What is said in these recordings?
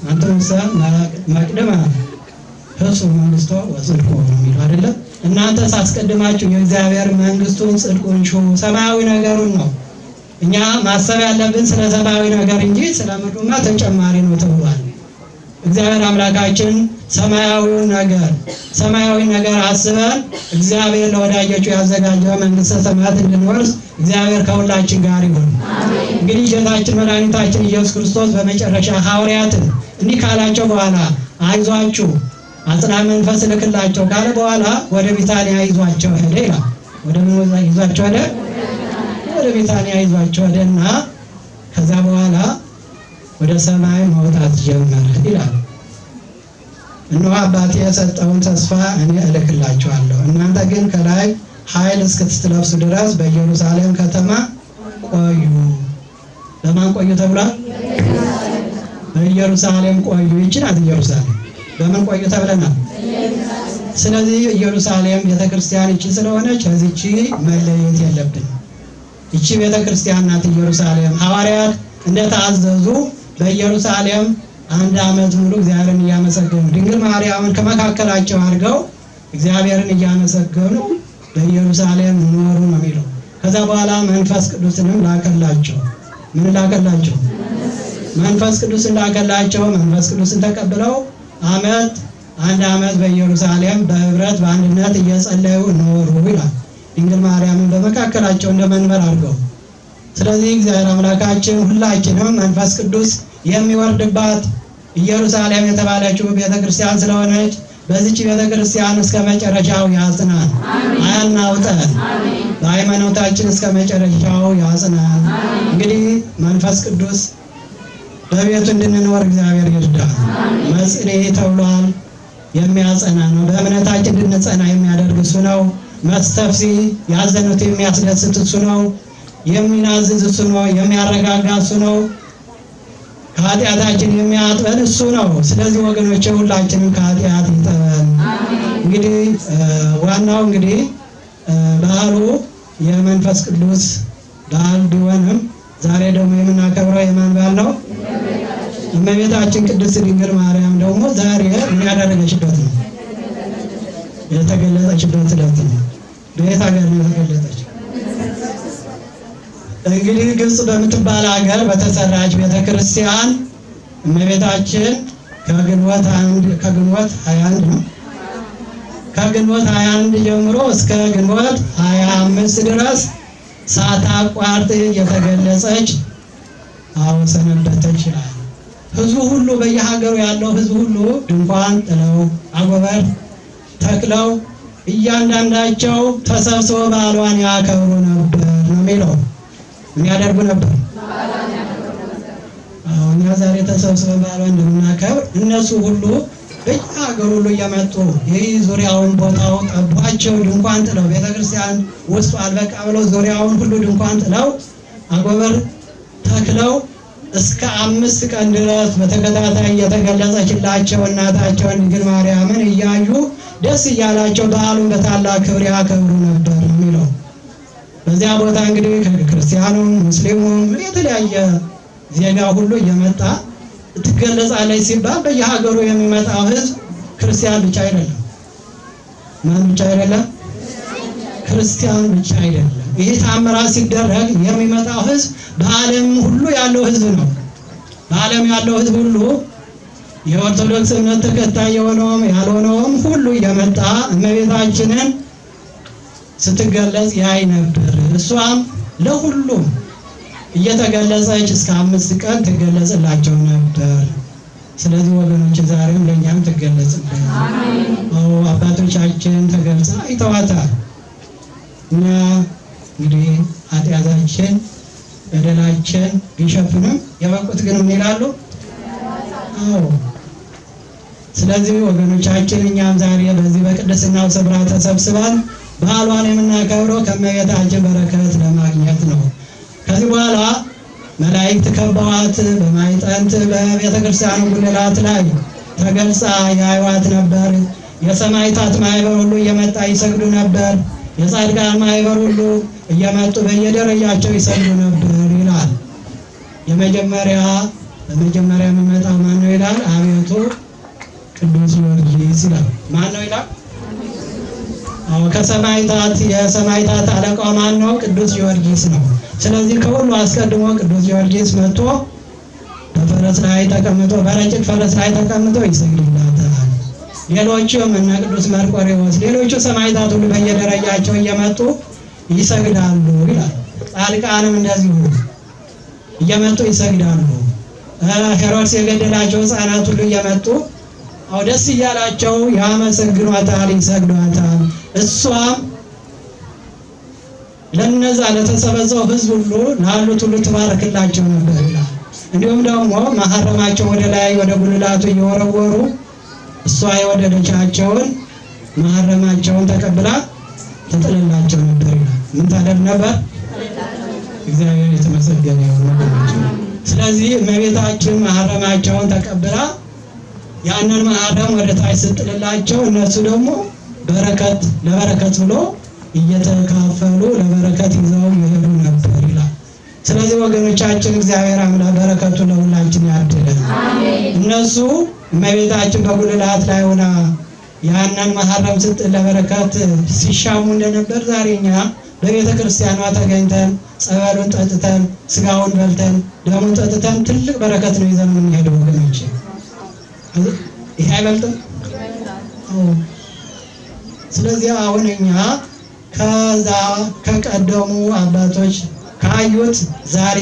አንተንሰ መቅደመ ህሱ መንግስቶ ወጽድቆ ነው የሚለው አይደለም። እናንተ ሳስቀድማችሁ የእግዚአብሔር መንግስቱን ጽድቁን ሹ፣ ሰማያዊ ነገሩን ነው እኛ ማሰብ ያለብን ስለ ሰማያዊ ነገር እንጂ ስለ ምድሩማ ተጨማሪ ነው ተብሏል። እግዚአብሔር አምላካችን ሰማያዊ ነገር አስበን እግዚአብሔር ለወዳጆቹ ያዘጋጀው መንግስተ ሰማያት እንድንወርስ እግዚአብሔር ከሁላችን ጋር ይሁን። እንግዲህ ጌታችን መድኃኒታችን ኢየሱስ ክርስቶስ በመጨረሻ ሐዋርያትን እንዲህ ካላቸው በኋላ አይዟችሁ አጽናፈ መንፈስ ልክላቸው ካለ በኋላ ወደ ቢታንያ ይዟቸው ሄደ ይላል። ወደ ምን ይዟቸው ሄደ? ወደ ቢታንያ ይዟቸው ሄደና ከዛ በኋላ ወደ ሰማይ መውጣት ጀመረ ይላል። እነሆ አባቴ የሰጠውን ተስፋ እኔ እልክላችኋለሁ፣ እናንተ ግን ከላይ ኃይል እስክትለብሱ ድረስ በኢየሩሳሌም ከተማ ቆዩ። በማን ቆዩ ተብሏል? በኢየሩሳሌም ቆዩ። ይህች ናት ኢየሩሳሌም። በምን ቆዩ ተብለናል? ስለዚህ ኢየሩሳሌም ቤተክርስቲያን ይህች ስለሆነች ከዚህች መለየት የለብንም። ይህች ቤተክርስቲያን ናት ኢየሩሳሌም። ሐዋርያት እንደታዘዙ በኢየሩሳሌም 1 ዓመት ሙሉ እግዚአብሔርን እያመሰገኑ ድንግል ማርያምን ከመካከላቸው አድርገው እግዚአብሔርን እያመሰገኑ በኢየሩሳሌም ኖሩ ነው የሚለው። ከዛ በኋላ መንፈስ ቅዱስንም ላከላቸው። ምን ላከላቸው? መንፈስ ቅዱስን ላከላቸው። መንፈስ ቅዱስን ተቀብለው 1 ዓመት በኢየሩሳሌም በህብረት በአንድነት እየጸለዩ ኖሩ ይላል። ድንግል ማርያምን በመካከላቸው እንደ መንበር አድርገው። ስለዚህ እግዚአብሔር አምላካችን ሁላችንም መንፈስ ቅዱስ የሚወርድባት ኢየሩሳሌም የተባለችው ቤተክርስቲያን ስለሆነች በዚህች ቤተክርስቲያን እስከ መጨረሻው ያጽናን፣ አያናውጠን፣ በሃይማኖታችን እስከ መጨረሻው ያጽናን። እንግዲህ መንፈስ ቅዱስ በቤቱ እንድንኖር እግዚአብሔር ይርዳል። መጽንዕ ተብሏል፣ የሚያጸና ነው። በእምነታችን እንድንጸና የሚያደርግ እሱ ነው። መስተፍሲ ያዘኑት የሚያስደስት እሱ ነው። የሚናዝዝ እሱ ነው። የሚያረጋጋ እሱ ነው። ከኃጢአታችን የሚያጥበን እሱ ነው። ስለዚህ ወገኖቼ ሁላችንም ከኃጢአት ይጠበን። እንግዲህ ዋናው እንግዲህ በዓሉ የመንፈስ ቅዱስ በዓል ቢሆንም ዛሬ ደግሞ የምናከብረው የማን በዓል ነው? እመቤታችን ቅድስት ድንግል ማርያም ደግሞ ዛሬ የሚያደረገችበት ነው፣ የተገለጸችበት ዕለት ነው። በየት ሀገር ነው የተገለጸች? እንግዲህ ግብጽ በምትባል ሀገር በተሰራች ቤተክርስቲያን እመቤታችን ከግንቦት 21 ነው። ከግንቦት 21 ጀምሮ እስከ ግንቦት 25 ድረስ ሳታቋርጥ የተገለጸች ሰነበተች ይላል። ህዝቡ ሁሉ በየሀገሩ ያለው ህዝብ ሁሉ ድንኳን ጥለው አጎበር ተክለው እያንዳንዳቸው ተሰብስበው በዓሏን ያከብሩ ነበር ነው የሚለው። የሚያደርጉ ነበር። እኛ ዛሬ ተሰብስበን በዓሏን እንደምናከብር እነሱ ሁሉ በየሀገሩ ሁሉ እየመጡ ይህ ዙሪያውን ቦታው ጠቧቸው ድንኳን ጥለው ቤተክርስቲያን ውስጡ አልበቃ ብለው ዙሪያውን ሁሉ ድንኳን ጥለው አጎበር ተክለው እስከ 5 ቀን ድረስ በተከታታይ የተገለጸችላቸው እናታቸውን ድንግል ማርያምን እያዩ ደስ እያላቸው በዓሉን በታላቅ ክብር ያከብሩ ነበር የሚለው። በዚያ ቦታ እንግዲህ ክርስቲያኑም ሙስሊሙም የተለያየ ዜጋ ሁሉ እየመጣ ትገለጻለች ሲባል በየሀገሩ የሚመጣው ህዝብ ክርስቲያን ብቻ አይደለም። ማን ብቻ አይደለም? ክርስቲያን ብቻ አይደለም። ይህ ታምራት ሲደረግ የሚመጣው ህዝብ በዓለም ሁሉ ያለው ህዝብ ነው። በዓለም ያለው ህዝብ ሁሉ የኦርቶዶክስ እምነት ተከታይ የሆነውም ያልሆነውም ሁሉ እየመጣ እመቤታችንን ስትገለጽ ያይ ነበር። እሷም ለሁሉም እየተገለጸች እስከ 5 ቀን ትገለጽላቸው ነበር። ስለዚህ ወገኖች ዛሬም ለእኛም ትገለጽልን። አባቶቻችን ተገልጻ አይተዋታል። እና እንግዲህ ኃጢአታችን በደላችን ቢሸፍንም የበቁት ግን ምን ይላሉ? ስለዚህ ወገኖቻችን እኛም ዛሬ በዚህ በቅድስናው ስፍራ ተሰብስበን በዓሏን የምናከብረው ከእመቤታችን በረከት ለማግኘት ነው። ከዚህ በኋላ መላእክት ከበዋት በማዕጠንት በቤተ ክርስቲያኑ ጉልላት ላይ ተገልጻ ያዩዋት ነበር። የሰማዕታት ማህበር ሁሉ እየመጣ ይሰግዱ ነበር። የጻድቃን ማህበር ሁሉ እየመጡ በየደረጃቸው ይሰግዱ ነበር ይላል። የመጀመሪያ በመጀመሪያ የሚመጣው ማን ነው ይላል? አቤቱ ቅዱስ ጊዮርጊስ ይላል። ማን ነው ይላል? አዎ ከሰማዕታት የሰማዕታት አለቃው ማን ነው? ቅዱስ ጊዮርጊስ ነው። ስለዚህ ከሁሉ አስቀድሞ ቅዱስ ጊዮርጊስ መጥቶ በፈረስ ላይ ተቀምጦ በረቂቅ ፈረስ ላይ ተቀምጦ ይሰግድላታል። ሌሎቹም እነ ቅዱስ መርቆሬዎስ ሌሎቹ ሰማዕታት ሁሉ በየደረጃቸው እየመጡ ይሰግዳሉ ይላል። ጻድቃንም እንደዚሁ እየመጡ ይሰግዳሉ። ሄሮድስ የገደላቸው ሕፃናት ሁሉ እየመጡ ደስ እያላቸው ያመሰግኗታል፣ ይሰግዷታል። እሷም ለነዛ ለተሰበሰበው ሕዝብ ሁሉ ላሉት ሁሉ ትባርክላቸው ነበር ይላል። እንዲሁም ደግሞ መሐረማቸው ወደ ላይ ወደ ጉልላቱ እየወረወሩ እሷ የወደደቻቸውን መሐረማቸውን ተቀብላ ትጥልላቸው ነበር ይላል። ምን ታደርግ ነበር? እግዚአብሔር የተመሰገነ ይሁን። ስለዚህ እመቤታችን መሐረማቸውን ተቀብላ ያንን መሐረም ወደ ታች ስትጥልላቸው እነሱ ደግሞ በረከት ለበረከት ብሎ እየተካፈሉ ለበረከት ይዘው ይሄዱ ነበር ይላል። ስለዚህ ወገኖቻችን እግዚአብሔር አምላክ በረከቱ ለሁላችን ያድለን። እነሱ እመቤታችን በጉልላት ላይ ሆና ያንን መሐረም ስትጥል ለበረከት ሲሻሙ እንደነበር ዛሬ እኛ በቤተ ክርስቲያኗ ተገኝተን ጸበሉን ጠጥተን ስጋውን በልተን ደሙን ጠጥተን ትልቅ በረከት ነው ይዘን የምንሄደው ወገኖች። ይሄ አይበልጥም? ስለዚህ አሁን እኛ ከዛ ከቀደሙ አባቶች ካዩት ዛሬ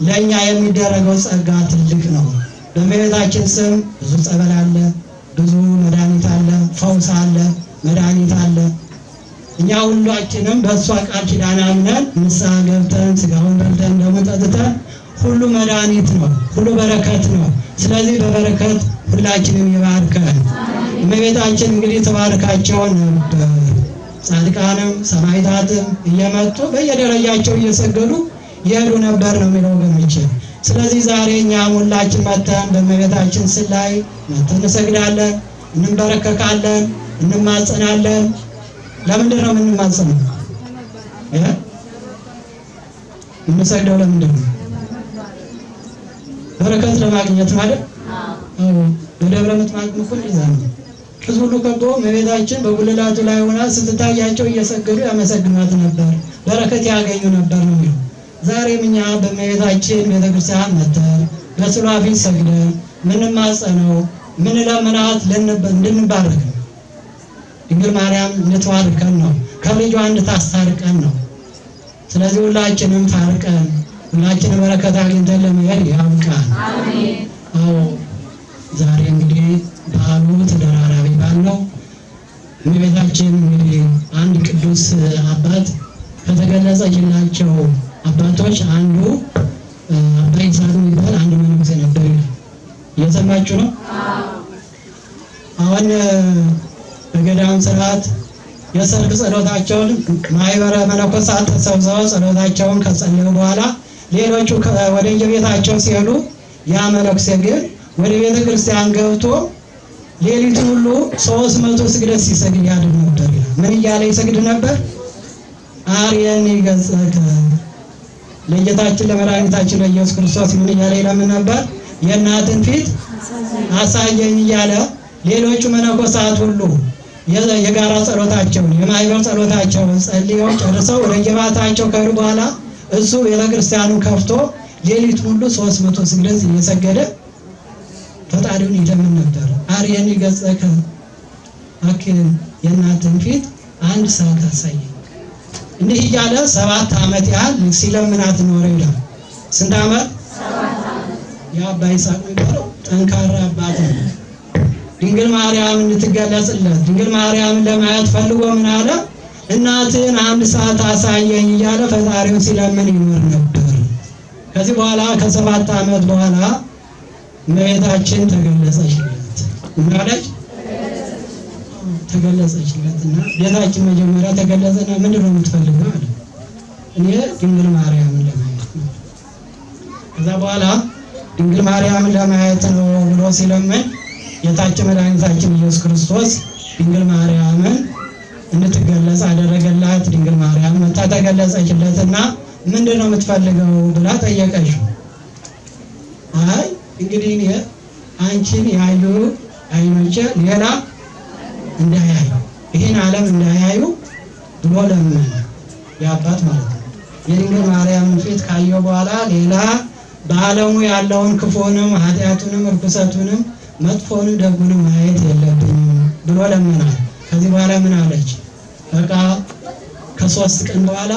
ለኛ የሚደረገው ጸጋ ትልቅ ነው። በእመቤታችን ስም ብዙ ጸበል አለ፣ ብዙ መድኃኒት አለ፣ ፈውስ አለ፣ መድኃኒት አለ። እኛ ሁላችንም በእሷ ቃል ኪዳን አምነን ንስሐ ገብተን ስጋውን በልተን ደሙን ጠጥተን ሁሉ መድኃኒት ነው፣ ሁሉ በረከት ነው። ስለዚህ በበረከት ሁላችንም ይባርከን። እመቤታችን እንግዲህ ተባርካቸው ነበር። ጻድቃንም ሰማዕታትም እየመጡ በየደረጃቸው እየሰገዱ ይሄዱ ነበር ነው የሚለው ወገኖች። ስለዚህ ዛሬ እኛ ሁላችን መተን በእመቤታችን ስዕል ላይ መተን እንሰግዳለን፣ እንበረከካለን፣ እንማጸናለን። ለምንድን ነው የምንማጸነው? የምንሰግደው ለምንድን ነው? በረከት ለማግኘት ማለት በደብረ ምጥማቅ እኮ እንደዛ ነው። ሕዝቡ ሁሉ ከቦ እመቤታችን በጉልላቱ ላይ ሆና ስትታያቸው እየሰገዱ ያመሰግኗት ነበር፣ በረከት ያገኙ ነበር ነው የሚለው። ዛሬም እኛ በእመቤታችን ቤተክርስቲያን መተን በስዕሏ ፊት ሰግደን ምንማጸነው ምንለምናት እንድንባረክ ነው። ድንግል ማርያም እንድትባርከን ነው፣ ከልጇ እንድታስታርቀን ነው። ስለዚህ ሁላችንም ታርቀን ሁላችንም በረከት አግኝተን ለመሄድ ያብቃን። አሜን። ዛሬ እንግዲህ በዓሉ ተደራራቢ በዓል ነው። እመቤታችን እንግዲህ አንድ ቅዱስ አባት ከተገለጸላቸው አባቶች አንዱ አባ ይስሐቅ የሚባል አንድ መነኩሴ ነበር ይላል። እየሰማችሁ ነው? አሁን በገዳም ስርዓት የሰርክ ጸሎታቸውን ማህበረ መነኮሳት ተሰብስበው ጸሎታቸውን ከጸለዩ በኋላ ሌሎቹ ወደ የቤታቸው ሲሄዱ ያ መነኩሴ ግን ወደ ቤተ ክርስቲያን ገብቶ ሌሊቱ ሁሉ 300 ስግደት ሲሰግድ ያድር ነበር ይላል። ምን እያለ ይሰግድ ነበር? አርየኒ ገጸከ ለጌታችን ለመድኃኒታችን ለኢየሱስ ክርስቶስ ምን እያለ ይለምን ነበር? የእናትን ፊት አሳየኝ እያለ ሌሎቹ መነኮሳት ሁሉ የጋራ ጸሎታቸውን የማህበር ጸሎታቸውን ጸልየው ጨርሰው ወደ የቤታቸው ከሄዱ በኋላ እሱ ቤተክርስቲያኑን ከፍቶ ሌሊቱ ሁሉ 300 ስግደት እየሰገደ ፈጣሪውን ይለምን ነበር። አርየኒ ገጸከ አክን የእናትን ፊት 1 ሰዓት አሳየኝ። እንዲህ እያለ 7 ዓመት ያህል ሲለምናት ኖረ ይላል። ስንት ዓመት? 7 ዓመት። የአባ ይስሐቅ የሚባለው ጠንካራ አባት ነው። ድንግል ማርያም እንድትገለጽለት ድንግል ማርያምን ለማየት ፈልጎ ምን አለ? እናትን 1 ሰዓት አሳየኝ እያለ ፈጣሪውን ሲለምን ይኖር ነበር። ከዚህ በኋላ ከ7 ዓመት በኋላ እመቤታችን ተገለጸችለት። ምን አለች? ተገለጸችለትና ጌታችን መጀመሪያ ተገለጸና ምንድን ነው የምትፈልገው አለ። እኔ ድንግል ማርያምን ለማየት ነው። ከዛ በኋላ ድንግል ማርያምን ለማየት ነው ብሎ ሲለምን ጌታችን መድኃኒታችን ኢየሱስ ክርስቶስ ድንግል ማርያምን እንድትገለጽ አደረገላት። ድንግል ማርያም መጣ ተገለጸችለትና ምንድን ነው የምትፈልገው ብላ ጠየቀችው። አይ እንግዲህ እኔ አንቺን ያዩ አይኖቼ ሌላ እንዳያዩ ይህን ዓለም እንዳያዩ ብሎ ለመነ የአባት ማለት ነው። የድንግል ማርያምን ፊት ካየው በኋላ ሌላ በዓለሙ ያለውን ክፉንም ኃጢአቱንም ርኩሰቱንም መጥፎንም ደጉንም ማየት የለብኝም ብሎ ለመናል። ከዚህ በኋላ ምን አለች? በቃ ከ3 ቀን በኋላ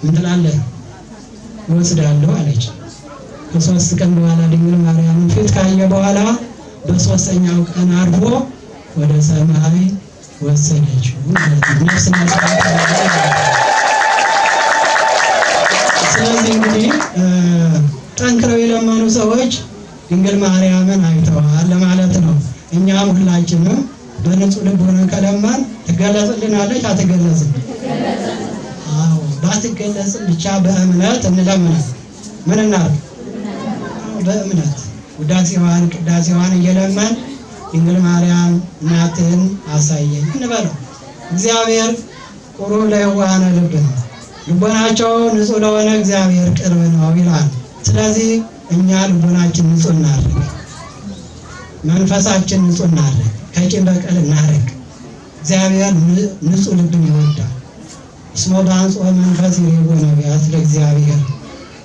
ምን ትላለህ? ወስዳለሁ አለች። ከ3 ቀን በኋላ ድንግል ማርያምን ፊት ካየ በኋላ በ3ኛው ቀን አርፎ ወደ ሰማይ ወሰደችው ማለት ነው። ነፍስና ስጋት። ስለዚህ እንግዲህ ጠንክረው የለመኑ ሰዎች ድንግል ማርያምን አይተዋል ለማለት ነው። እኛም ሁላችንም በንጹህ ልብ ሆነን ከለማን ትገለጽልናለች። አትገለጽም? አዎ፣ ባትገለጽም ብቻ በእምነት እንለምናለን። ምን እናድርግ? በእምነት ውዳሴዋን ቅዳሴዋን እየለመን ድንግል ማርያም እናትን አሳየኝ እንበለው። እግዚአብሔር ቁሩብ ለየዋሃነ ልብ ነው፣ ልቦናቸው ንጹህ ለሆነ እግዚአብሔር ቅርብ ነው ይላል። ስለዚህ እኛ ልቦናችን ንጹህ እናድርግ፣ መንፈሳችን ንጹህ እናድርግ፣ ከቂም በቀል እናርቅ። እግዚአብሔር ንጹህ ልብን ይወዳል። እስመ በአንጽሖ መንፈስ ይሬጎ ነቢያት ለእግዚአብሔር።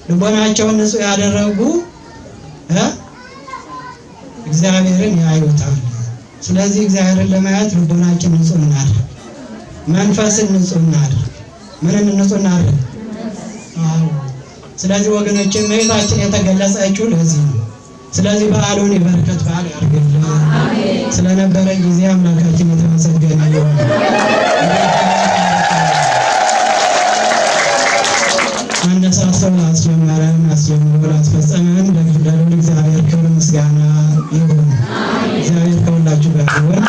ልቦናቸውን ንጹህ ያደረጉ እግዚአብሔርን ያዩታል። ስለዚህ እግዚአብሔርን ለማየት ልቦናችን ንጹህ እናድርግ፣ መንፈስን ንጹህ እናድርግ። ምንን ንጹህ እናድርግ? አዎ። ስለዚህ ወገኖቼ እመቤታችን የተገለጸችው ለዚህ ነው። ስለዚህ በዓሉን የበረከት በዓል ያድርግልን። ስለነበረ ጊዜ አምላካችን የተመሰገነ ይሁን። አነሳስተው ላስጀመረን አስጀምሮ ላስፈጸመን ለልዑል እግዚአብሔር ክብር ምስጋና ይሁን። እግዚአብሔር ከሁላችሁ ጋር ይሁን።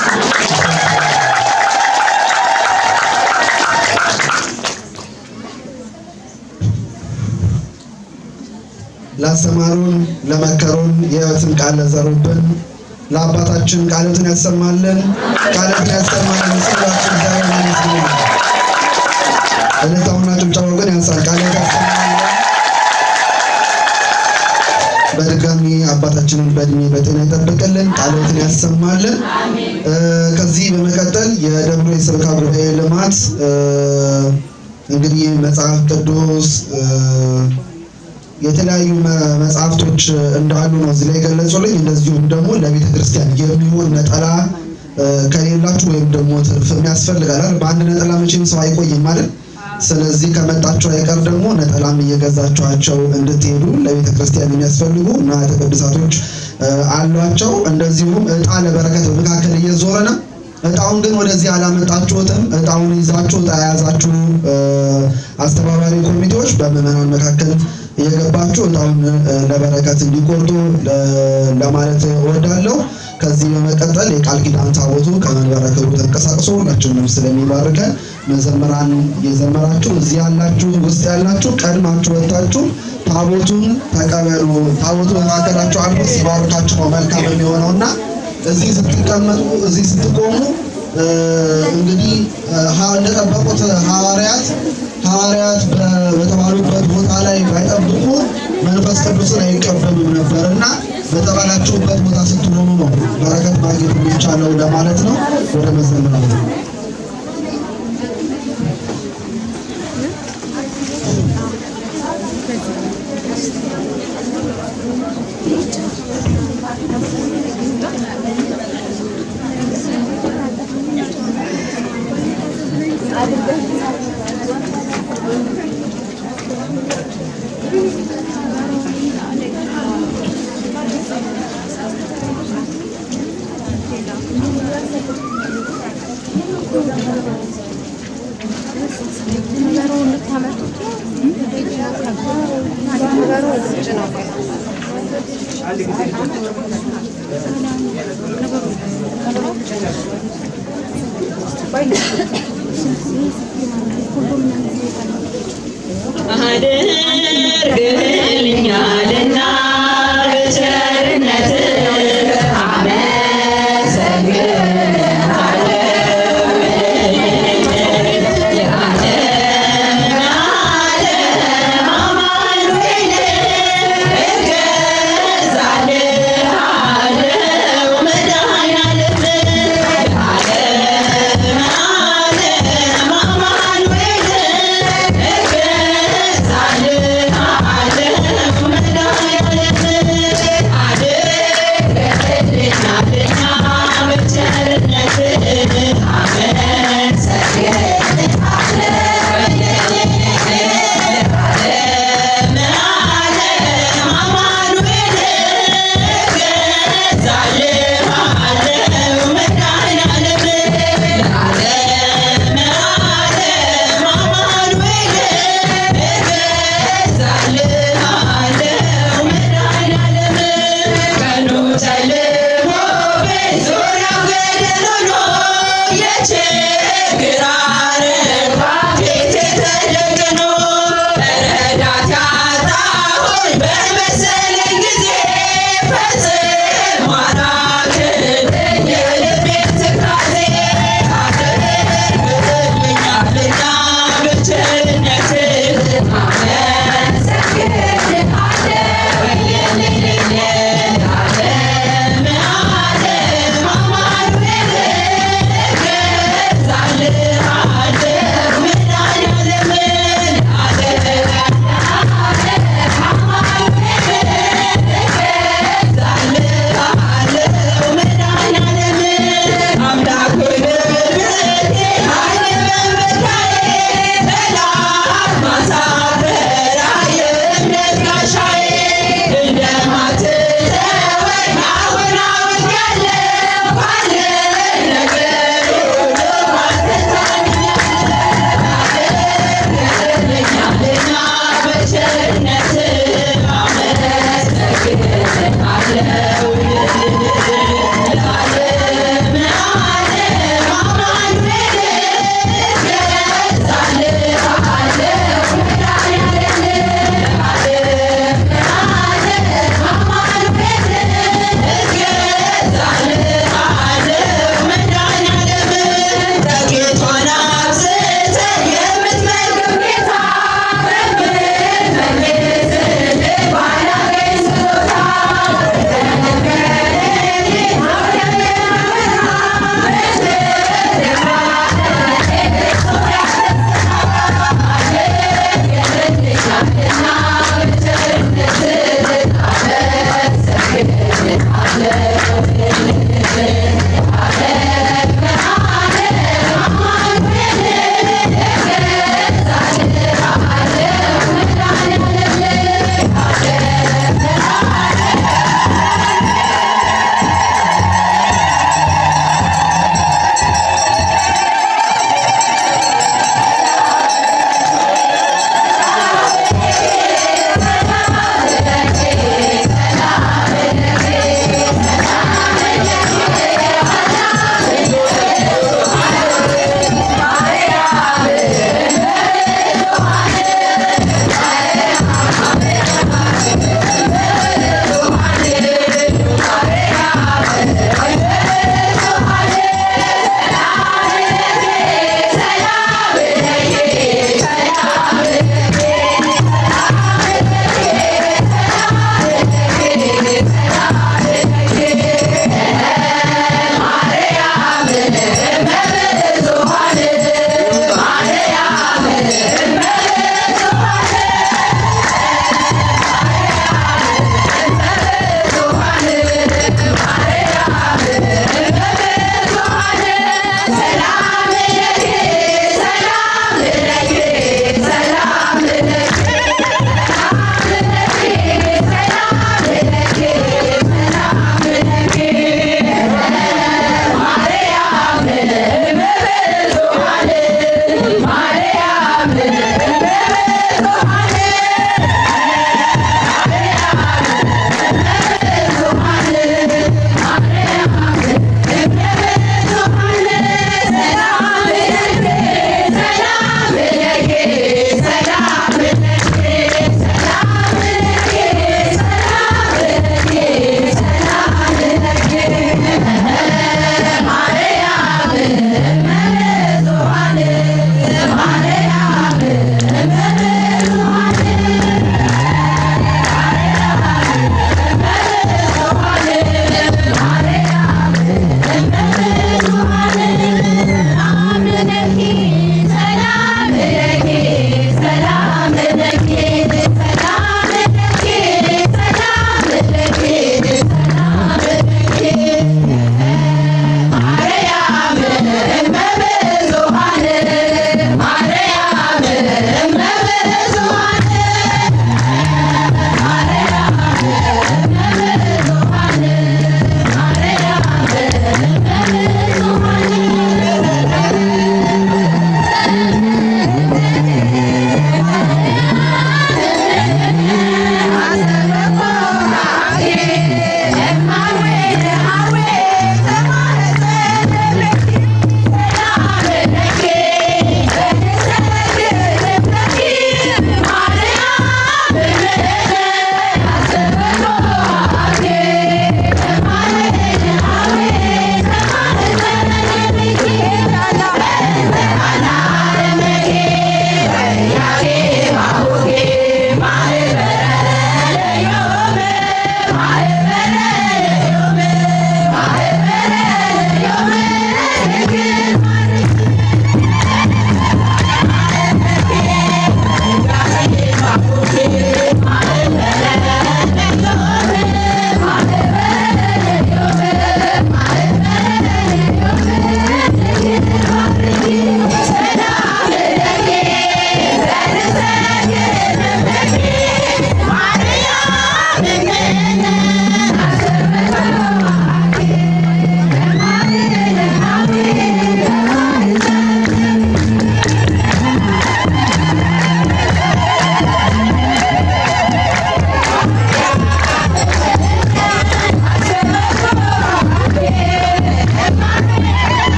ላስተማሩን ለመከሩን የሕይወትን ቃል ለዘሩብን ለአባታችን ቃልትን ያሰማልን፣ ቃልትን ያሰማልን። ስላችሁ እግዚአብሔር ይመስገን። እለታውና ጭብጨባው ግን ያንሳል። ቃልት ያሰማልን። በድጋሚ አባታችንን በእድሜ በጤና ይጠብቅልን፣ ቃልትን ያሰማልን። ከዚህ በመቀጠል የደብረ የሰበካ ጉባኤ ልማት እንግዲህ መጽሐፍ ቅዱስ የተለያዩ መጽሐፍቶች እንዳሉ ነው እዚህ ላይ ገለጹልኝ። እንደዚሁም ደግሞ ለቤተ ክርስቲያን የሚሆን ነጠላ ከሌላችሁ ወይም ደግሞ ትርፍ የሚያስፈልጋል። በአንድ ነጠላ መቼም ሰው አይቆይም ማለት። ስለዚህ ከመጣችሁ አይቀር ደግሞ ነጠላም እየገዛችኋቸው እንድትሄዱ ለቤተ ክርስቲያን የሚያስፈልጉ ንዋያተ ቅድሳቶች አሏቸው። እንደዚሁም ዕጣ ለበረከት በመካከል እየዞረ ነው። ዕጣውን ግን ወደዚህ አላመጣችሁትም። ዕጣውን ይዛችሁ ዕጣ የያዛችሁ አስተባባሪ ኮሚቴዎች በምዕመናን መካከል እየገባችሁ ዕጣውን ለበረከት እንዲቆርጡ ለማለት እወዳለሁ። ከዚህ በመቀጠል የቃል ኪዳን ታቦቱ ከመንበረ ክብሩ ተንቀሳቅሶ ሁላችንም ስለሚባርከን መዘምራን የዘመራችሁ እዚህ ያላችሁ ውስጥ ያላችሁ ቀድማችሁ ወጣችሁ ታቦቱን ተቀበሉ። ታቦቱ በመካከላችሁ አልፎ ሲባርካችሁ ነው መልካም የሚሆነውና እዚህ ስትቀመጡ እዚህ ስትቆሙ እንግዲህ እንደጠበቁት ሐዋርያት በተባሉበት ቦታ ላይ ባይጠብቁ መንፈስ ቅዱስን አይቀበሉም ነበርና በተባላችሁበት ቦታ ስትሆኑ ነው በረከት ማግኘት የሚቻለው ለማለት ነው። ወደ መዘምራን አድርግልኛልና በቸርነትህ አመሰግንሃለሁ።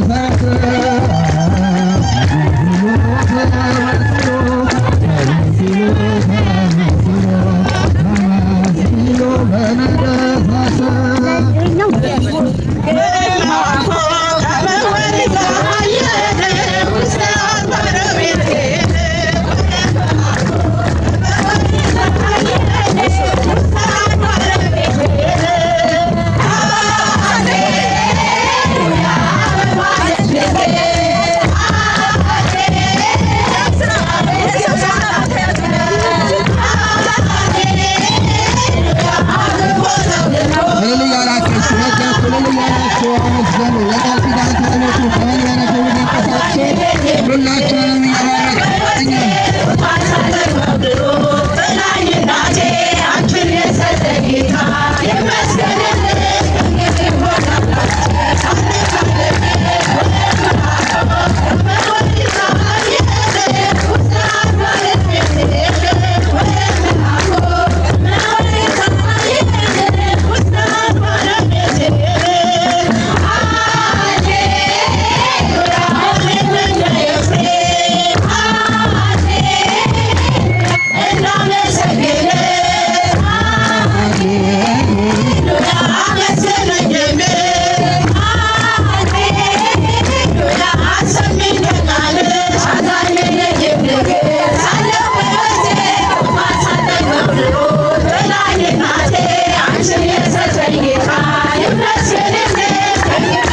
Thank you.